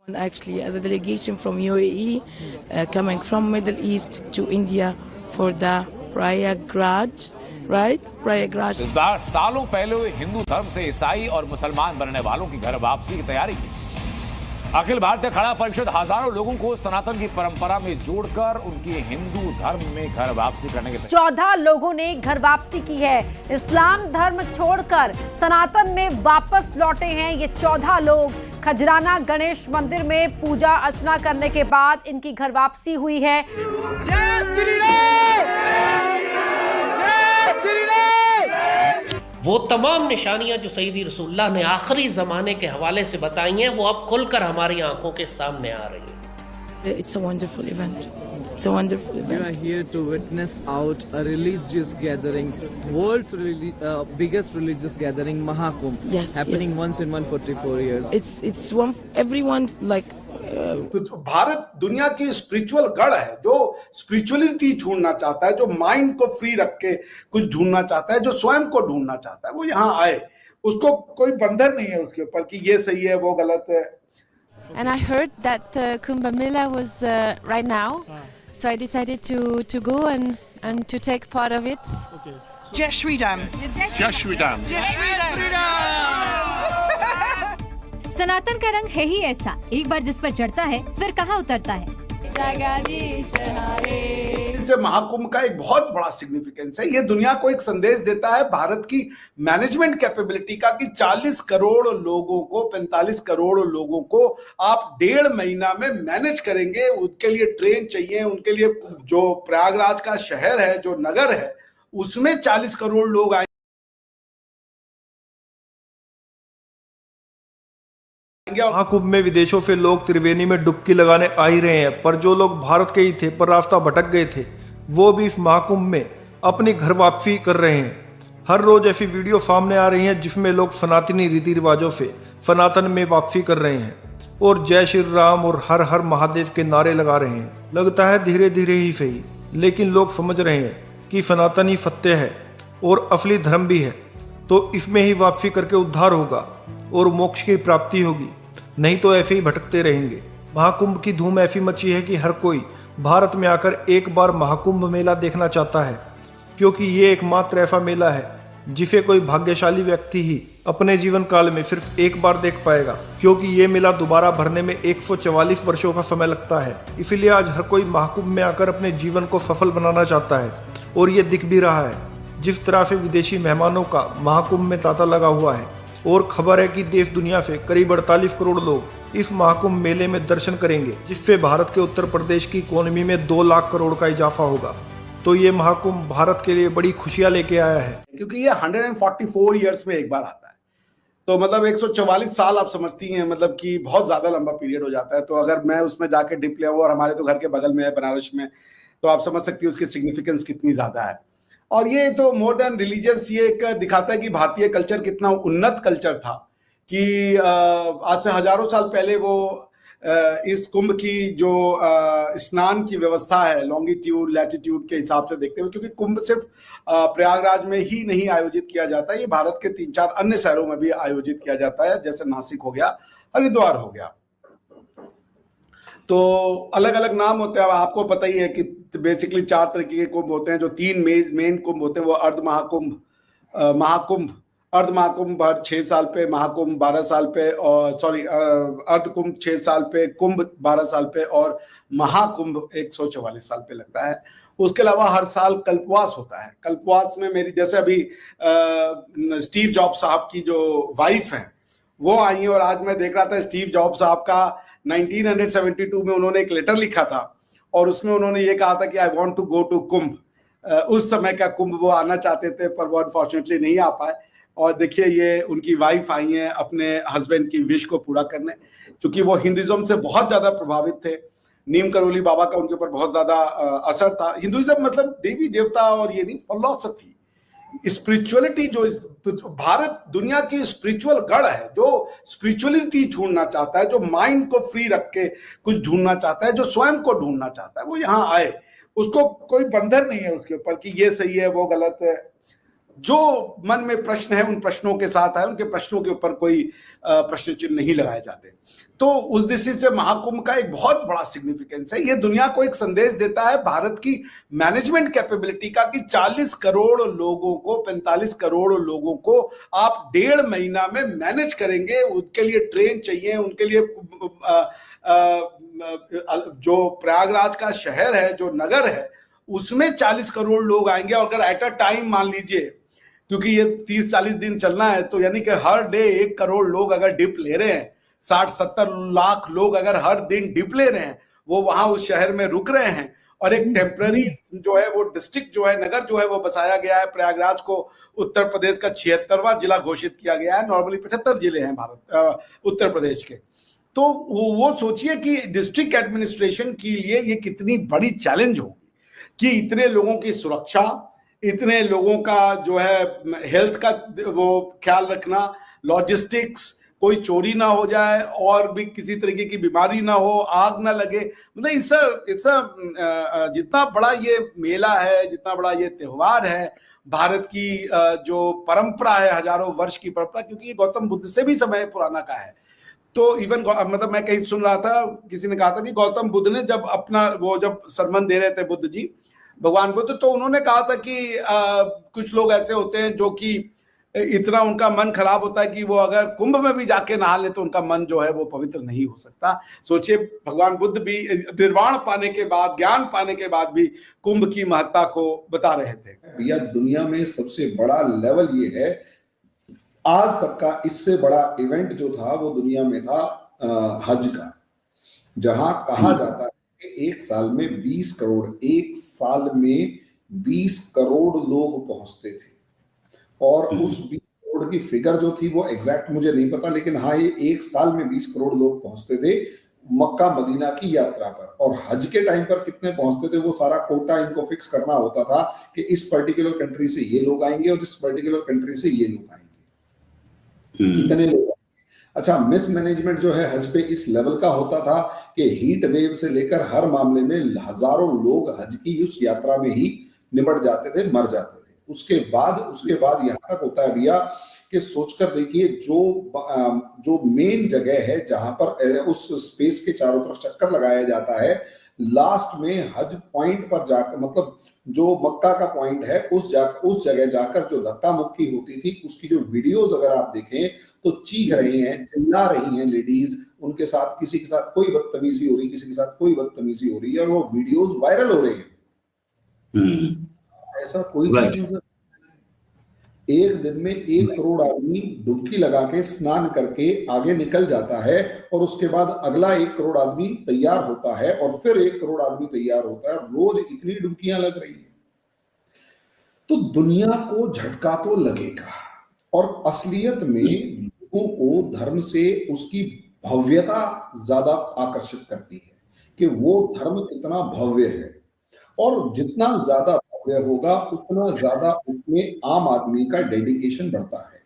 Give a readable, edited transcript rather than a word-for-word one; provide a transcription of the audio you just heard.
Actually, as a delegation from UAE, coming from Middle East to India for the Prayagraj, right? Prayagraj. इस बार सालों पहले हुए हिंदू धर्म से ईसाई और मुसलमान बनने वालों की घर वापसी की तैयारी की। अखिल भारतीय खड़ा परिषद हजारों लोगों को सनातन की परंपरा में जोड़कर उनकी हिंदू धर्म में घर वापसी करने के 14 लोगों ने घर वापसी की है। इस्लाम धर्म छोड़कर सनातन में वापस लौटे हैं ये 14 लोग। खजराना गणेश मंदिर में पूजा अर्चना करने के बाद इनकी घर वापसी हुई है। वो तमाम निशानियां जो सईदी रसूलुल्लाह ने आखिरी जमाने के हवाले से बताई हैं वो अब खुलकर हमारी आंखों के सामने आ रही हैं। It's a wonderful event. It's a wonderful event. You are here to witness out a religious gathering, world's biggest religious gathering, Mahakumbh, Yes, happening yes. once in 144 years. It's one everyone like. Bharat दुनिया की spiritual गढ़ है, जो spirituality ढूंढना चाहता है, जो mind को फ्री रख के कुछ ढूंढना चाहता है, जो स्वयं को ढूंढना चाहता है, वो यहाँ आए। उसको कोई बंधन नहीं है उसके ऊपर कि ये सही है वो गलत है। And I heard that Kumbh Mela was right now, so I decided to go and to take part of it. Okay. Jai Shri Ram. Jai Shri Ram. Jai Shri Ram. सनातन का रंग है ही ऐसा, एक बार जिस पर चढ़ता है फिर कहाँ उतरता है। इससे महाकुंभ का एक बहुत बड़ा सिग्निफिकेंस है। ये दुनिया को एक संदेश देता है भारत की मैनेजमेंट कैपेबिलिटी का कि 40 करोड़ लोगों को, 45 करोड़ लोगों को आप 1.5 महीना में मैनेज करेंगे। उनके लिए ट्रेन चाहिए, उनके लिए जो प्रयागराज का शहर है, जो नगर है, उसमें 40 करोड़ लोग आए। महाकुंभ में विदेशों से लोग त्रिवेणी में डुबकी लगाने आ ही रहे हैं, पर जो लोग भारत के ही थे पर रास्ता भटक गए थे वो भी इस महाकुंभ में अपनी घर वापसी कर रहे हैं। हर रोज ऐसी वीडियो सामने आ रही हैं जिसमें लोग सनातनी रीति रिवाजों से सनातन में वापसी कर रहे हैं और जय श्री राम और हर हर महादेव के नारे लगा रहे हैं। लगता है धीरे धीरे ही सही, लेकिन लोग समझ रहे हैं कि सनातन ही सत्य है और असली धर्म भी है, तो इसमें ही वापसी करके उद्धार होगा और मोक्ष की प्राप्ति होगी, नहीं तो ऐसे ही भटकते रहेंगे। महाकुंभ की धूम ऐसी मची है कि हर कोई भारत में आकर एक बार महाकुंभ मेला देखना चाहता है, क्योंकि ये एकमात्र ऐसा मेला है जिसे कोई भाग्यशाली व्यक्ति ही अपने जीवन काल में सिर्फ एक बार देख पाएगा, क्योंकि ये मेला दोबारा भरने में 144 वर्षों का समय लगता है। इसीलिए आज हर कोई महाकुंभ में आकर अपने जीवन को सफल बनाना चाहता है और ये दिख भी रहा है। जिस तरह से विदेशी मेहमानों का महाकुंभ में तांता लगा हुआ है और खबर है कि देश दुनिया से करीब 48 करोड़ लोग इस महाकुंभ मेले में दर्शन करेंगे, जिससे भारत के उत्तर प्रदेश की इकोनॉमी में 2 लाख करोड़ का इजाफा होगा। तो ये महाकुंभ भारत के लिए बड़ी खुशियां लेके आया है, क्योंकि ये 144 ईयर्स में एक बार आता है। तो मतलब 144 साल आप समझती हैं, मतलब कि बहुत ज्यादा लंबा पीरियड हो जाता है। तो अगर मैं उसमें जाके डिप ले और हमारे तो घर के बगल में है बनारस में, तो आप समझ सकती है उसकी सिग्निफिकेंस कितनी ज्यादा है। और ये तो मोर देन रिलीजियस, ये एक दिखाता है कि भारतीय कल्चर कितना उन्नत कल्चर था, कि आज से हजारों साल पहले वो इस कुंभ की जो स्नान की व्यवस्था है लॉन्गिट्यूड लैटिट्यूड के हिसाब से देखते हुए, क्योंकि कुंभ सिर्फ प्रयागराज में ही नहीं आयोजित किया जाता है, ये भारत के 3-4 अन्य शहरों में भी आयोजित किया जाता है, जैसे नासिक हो गया, हरिद्वार हो गया। तो अलग अलग नाम होते हैं। आपको पता ही है कि बेसिकली 4 तरीके के कुंभ होते हैं। जो 3 मेन कुंभ होते हैं वो अर्ध महाकुंभ, महाकुंभ, अर्ध महाकुंभ हर 6 साल पे, महाकुंभ 12 साल पे, और अर्ध कुंभ 6 साल पे, कुंभ 12 साल पे और महाकुंभ 144 साल पे लगता है। उसके अलावा हर साल कल्पवास होता है। कल्पवास में मेरी जैसे अभी स्टीव जॉब साहब की जो वाइफ है वो आई है, और आज मैं देख रहा था स्टीव जॉब साहब का 1972 में उन्होंने एक लेटर लिखा था और उसमें उन्होंने ये कहा था कि I want to go to Kumbh. उस समय का कुंभ वो आना चाहते थे, पर वो अनफॉर्चुनेटली नहीं आ पाए। और देखिए ये उनकी वाइफ आई हैं अपने हस्बैंड की विश को पूरा करने, क्योंकि वो हिंदुइज्म से बहुत ज्यादा प्रभावित थे। नीम करोली बाबा का उनके ऊपर बहुत ज्यादा असर था। हिंदुइज्म मतलब देवी देवता और ये नहीं, फिलॉसफी, स्पिरिचुअलिटी, जो भारत दुनिया की स्पिरिचुअल गढ़ है, जो स्पिरिचुअलिटी ढूंढना चाहता है, जो माइंड को फ्री रख के कुछ ढूंढना चाहता है, जो स्वयं को ढूंढना चाहता है, वो यहाँ आए। उसको कोई बंधन नहीं है उसके ऊपर कि ये सही है वो गलत है। जो मन में प्रश्न है उन प्रश्नों के साथ आए, उनके प्रश्नों के ऊपर कोई प्रश्न चिन्ह नहीं लगाए जाते। तो उस दृष्टि से महाकुंभ का एक बहुत बड़ा सिग्निफिकेंस है। ये दुनिया को एक संदेश देता है भारत की मैनेजमेंट कैपेबिलिटी का कि 40 करोड़ लोगों को, 45 करोड़ लोगों को आप 1.5 महीना में मैनेज करेंगे। उनके लिए ट्रेन चाहिए, उनके लिए जो प्रयागराज का शहर है, जो नगर है, उसमें 40 करोड़ लोग आएंगे। और अगर एट अ टाइम मान लीजिए, क्योंकि ये 30-40 दिन चलना है, तो यानी कि हर डे 1 करोड़ लोग अगर डिप ले रहे हैं, 60-70 लाख लोग अगर हर दिन डिप ले रहे हैं, वो वहां उस शहर में रुक रहे हैं, और एक टेम्पररी जो है वो डिस्ट्रिक्ट जो है, नगर जो है वो बसाया गया है। प्रयागराज को उत्तर प्रदेश का 76वां जिला घोषित किया गया है। नॉर्मली 75 जिले हैं उत्तर प्रदेश के। तो वो सोचिए कि डिस्ट्रिक्ट एडमिनिस्ट्रेशन के लिए ये कितनी बड़ी चैलेंज होगी कि इतने लोगों की सुरक्षा, इतने लोगों का जो है हेल्थ का वो ख्याल रखना, लॉजिस्टिक्स, कोई चोरी ना हो जाए और भी किसी तरीके की बीमारी ना हो, आग ना लगे। मतलब इस जितना बड़ा ये मेला है, जितना बड़ा ये त्योहार है, भारत की जो परंपरा है, हजारों वर्ष की परंपरा, क्योंकि ये गौतम बुद्ध से भी समय पुराना का है। तो इवन मतलब मैं कहीं सुन रहा था, किसी ने कहा था कि गौतम बुद्ध ने जब अपना वो जब सरमन दे रहे थे बुद्ध जी, भगवान बुद्ध, तो उन्होंने कहा था कि कुछ लोग ऐसे होते हैं जो कि इतना उनका मन खराब होता है कि वो अगर कुंभ में भी जाके नहा ले तो उनका मन जो है वो पवित्र नहीं हो सकता। सोचिए, भगवान बुद्ध भी निर्वाण पाने के बाद, ज्ञान पाने के बाद भी कुंभ की महत्ता को बता रहे थे। भैया, दुनिया में सबसे बड़ा लेवल ये है, आज तक का इससे बड़ा इवेंट जो था वो दुनिया में था हज का, जहां कहा जाता है कि एक साल में 20 करोड़, एक साल में 20 करोड़ लोग पहुंचते थे। और उस 20 करोड़ की फिगर जो थी वो एग्जैक्ट मुझे नहीं पता, लेकिन हाँ, ये एक साल में 20 करोड़ लोग पहुंचते थे मक्का मदीना की यात्रा पर। और हज के टाइम पर कितने पहुंचते थे वो सारा कोटा इनको फिक्स करना होता था कि इस पर्टिकुलर कंट्री से ये लोग आएंगे और इस पर्टिकुलर कंट्री से ये लोग आएंगे, इतने लोग। अच्छा, मिस मैनेजमेंट जो है हज पे इस लेवल का होता था कि हीट वेव से लेकर हर मामले में हजारों लोग हज की उस यात्रा में ही निपट जाते थे, मर जाते थे। उसके बाद यहाँ तक होता है भैया कि सोचकर देखिए, जो मेन जगह है जहां पर उस स्पेस के चारों तरफ चक्कर लगाया जाता है, लास्ट में हज पॉइंट पर जाकर, मतलब जो मक्का का पॉइंट है उस जगह जाकर जो धक्का मुक्की होती थी, उसकी जो वीडियोस अगर आप देखें तो चीख रही हैं, चिल्ला रही हैं लेडीज, उनके साथ किसी के साथ कोई बदतमीजी हो रही, किसी के साथ कोई बदतमीजी हो रही है, और वो वीडियोस वायरल हो रहे हैं। ऐसा कोई चीज नहीं। एक दिन में 1 करोड़ आदमी डुबकी लगा के स्नान करके आगे निकल जाता है, और उसके बाद अगला 1 करोड़ आदमी तैयार होता है, और फिर 1 करोड़ आदमी तैयार होता है। रोज इतनी डुबकियां लग रही हैं, तो दुनिया को झटका तो लगेगा। और असलियत में लोगों को धर्म से उसकी भव्यता ज्यादा आकर्षित करती है कि वो धर्म कितना भव्य है, और जितना ज्यादा होगा उतना ज्यादा उसमें आम आदमी का डेडिकेशन बढ़ता है।